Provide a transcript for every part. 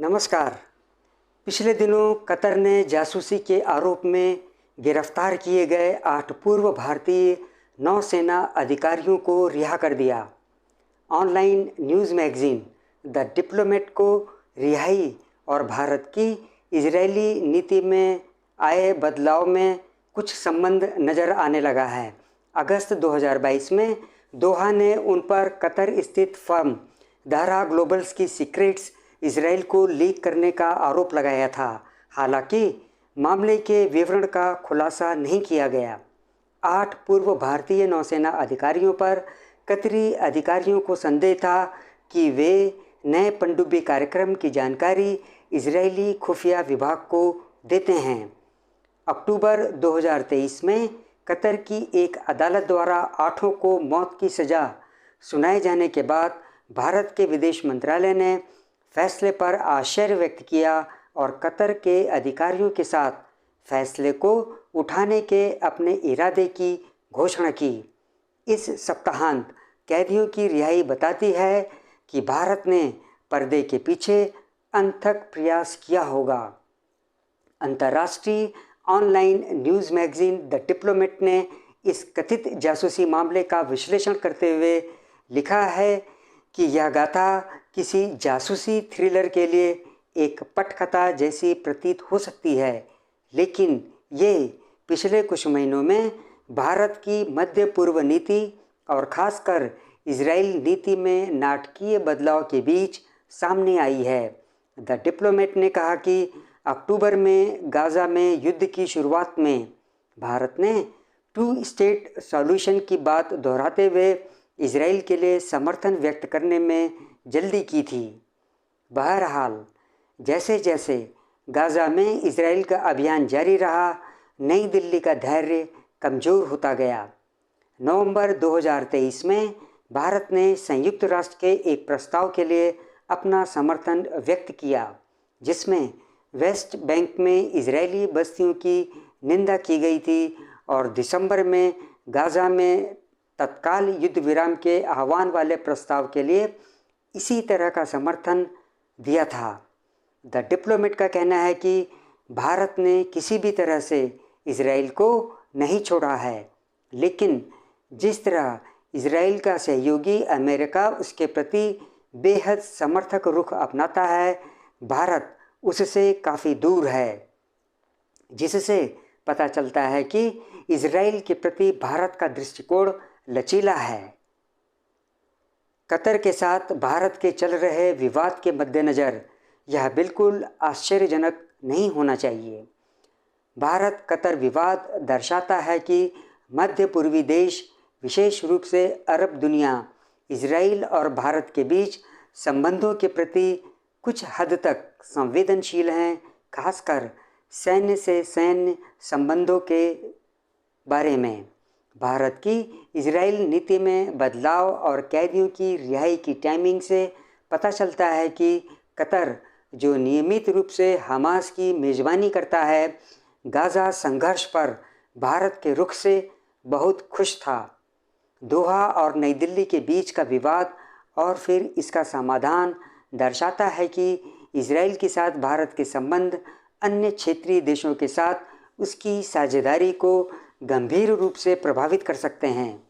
नमस्कार। पिछले दिनों कतर ने जासूसी के आरोप में गिरफ्तार किए गए 8 पूर्व भारतीय नौसेना अधिकारियों को रिहा कर दिया। Online news magazine the diplomat को रिहाई और भारत की इजरायली नीति में आए बदलाव में कुछ संबंध नज़र आने लगा है। अगस्त 2022 में दोहा ने उन पर कतर स्थित फर्म दाहरा ग्लोबल्स की सीक्रेट्स इसराइल को लीक करने का आरोप लगाया था। हालांकि मामले के विवरण का खुलासा नहीं किया गया। 8 पूर्व भारतीय नौसेना अधिकारियों पर कतरी अधिकारियों को संदेह था कि वे नए पनडुब्बी कार्यक्रम की जानकारी इजरायली खुफिया विभाग को देते हैं। अक्टूबर 2023 में कतर की एक अदालत द्वारा 8 को मौत की सज़ा सुनाए जाने के बाद भारत के विदेश मंत्रालय ने फैसले पर आश्चर्य व्यक्त किया और कतर के अधिकारियों के साथ फैसले को उठाने के अपने इरादे की घोषणा की। इस सप्ताहांत कैदियों की रिहाई बताती है कि भारत ने पर्दे के पीछे अनथक प्रयास किया होगा। अंतर्राष्ट्रीय online news magazine the diplomat ने इस कथित जासूसी मामले का विश्लेषण करते हुए लिखा है कि यह गाथा किसी जासूसी थ्रिलर के लिए एक पटकथा जैसी प्रतीत हो सकती है, लेकिन ये पिछले कुछ महीनों में भारत की मध्य पूर्व नीति और खासकर इजराइल नीति में नाटकीय बदलाव के बीच सामने आई है। द डिप्लोमेट ने कहा कि अक्टूबर में गाज़ा में युद्ध की शुरुआत में भारत ने 2 स्टेट सॉल्यूशन की बात दोहराते हुए इजराइल के लिए समर्थन व्यक्त करने में जल्दी की थी। बहरहाल जैसे जैसे गाज़ा में इजराइल का अभियान जारी रहा, नई दिल्ली का धैर्य कमज़ोर होता गया। नवंबर 2023 में भारत ने संयुक्त राष्ट्र के एक प्रस्ताव के लिए अपना समर्थन व्यक्त किया, जिसमें वेस्ट बैंक में इजरायली बस्तियों की निंदा की गई थी और दिसंबर में गाज़ा में तत्काल युद्ध विराम के आह्वान वाले प्रस्ताव के लिए इसी तरह का समर्थन दिया था। द डिप्लोमेट का कहना है कि भारत ने किसी भी तरह से इजराइल को नहीं छोड़ा है, लेकिन जिस तरह इजराइल का सहयोगी अमेरिका उसके प्रति बेहद समर्थक रुख अपनाता है, भारत उससे काफ़ी दूर है, जिससे पता चलता है कि इजराइल के प्रति भारत का दृष्टिकोण लचीला है। कतर के साथ भारत के चल रहे विवाद के मद्देनज़र यह बिल्कुल आश्चर्यजनक नहीं होना चाहिए। भारत कतर विवाद दर्शाता है कि मध्य पूर्वी देश, विशेष रूप से अरब दुनिया, इजराइल और भारत के बीच संबंधों के प्रति कुछ हद तक संवेदनशील हैं, खासकर सैन्य से सैन्य संबंधों के बारे में। भारत की इजराइल नीति में बदलाव और कैदियों की रिहाई की टाइमिंग से पता चलता है कि कतर, जो नियमित रूप से हमास की मेज़बानी करता है, गाज़ा संघर्ष पर भारत के रुख से बहुत खुश था। दोहा और नई दिल्ली के बीच का विवाद और फिर इसका समाधान दर्शाता है कि इजराइल के साथ भारत के संबंध अन्य क्षेत्रीय देशों के साथ उसकी साझेदारी को गंभीर रूप से प्रभावित कर सकते हैं।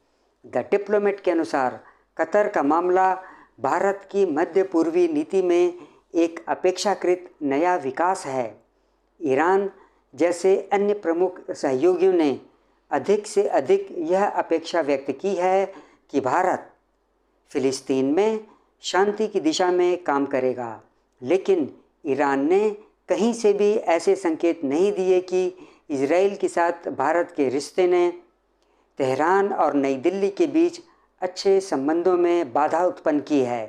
द डिप्लोमेट के अनुसार कतर का मामला भारत की मध्य पूर्वी नीति में एक अपेक्षाकृत नया विकास है। ईरान जैसे अन्य प्रमुख सहयोगियों ने अधिक से अधिक यह अपेक्षा व्यक्त की है कि भारत फिलिस्तीन में शांति की दिशा में काम करेगा, लेकिन ईरान ने कहीं से भी ऐसे संकेत नहीं दिए कि इजराइल के साथ भारत के रिश्ते ने तेहरान और नई दिल्ली के बीच अच्छे संबंधों में बाधा उत्पन्न की है।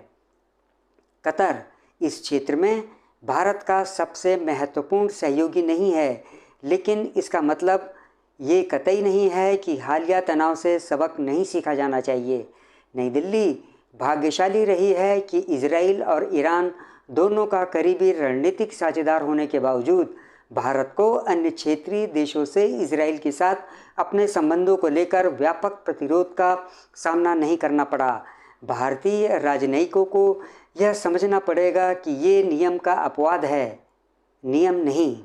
कतर इस क्षेत्र में भारत का सबसे महत्वपूर्ण सहयोगी नहीं है, लेकिन इसका मतलब ये कतई नहीं है कि हालिया तनाव से सबक नहीं सीखा जाना चाहिए। नई दिल्ली भाग्यशाली रही है कि इजराइल और ईरान दोनों का करीबी रणनीतिक साझेदार होने के बावजूद भारत को अन्य क्षेत्रीय देशों से इजराइल के साथ अपने संबंधों को लेकर व्यापक प्रतिरोध का सामना नहीं करना पड़ा। भारतीय राजनयिकों को यह समझना पड़ेगा कि ये नियम का अपवाद है, नियम नहीं।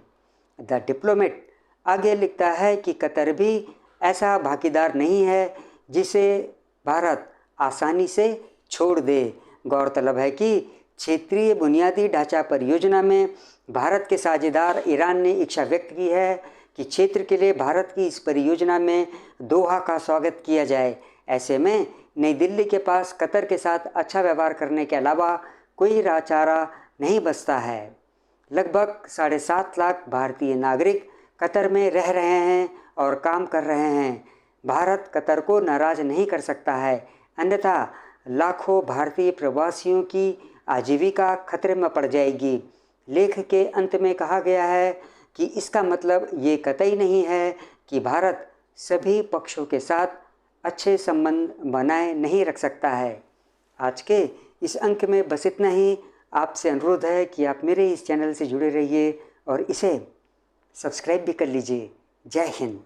द डिप्लोमेट आगे लिखता है कि कतर भी ऐसा भागीदार नहीं है जिसे भारत आसानी से छोड़ दे। गौरतलब है कि क्षेत्रीय बुनियादी ढांचा परियोजना में भारत के साझेदार ईरान ने इच्छा व्यक्त की है कि क्षेत्र के लिए भारत की इस परियोजना में दोहा का स्वागत किया जाए। ऐसे में नई दिल्ली के पास कतर के साथ अच्छा व्यवहार करने के अलावा कोई चारा नहीं बचता है। लगभग 7.5 लाख भारतीय नागरिक कतर में रह रहे हैं और काम कर रहे हैं। भारत कतर को नाराज़ नहीं कर सकता है, अन्यथा लाखों भारतीय प्रवासियों की आजीविका खतरे में पड़ जाएगी। लेख के अंत में कहा गया है कि इसका मतलब ये कतई नहीं है कि भारत सभी पक्षों के साथ अच्छे संबंध बनाए नहीं रख सकता है। आज के इस अंक में बस इतना ही। आपसे अनुरोध है कि आप मेरे इस चैनल से जुड़े रहिए और इसे सब्सक्राइब भी कर लीजिए। जय हिंद।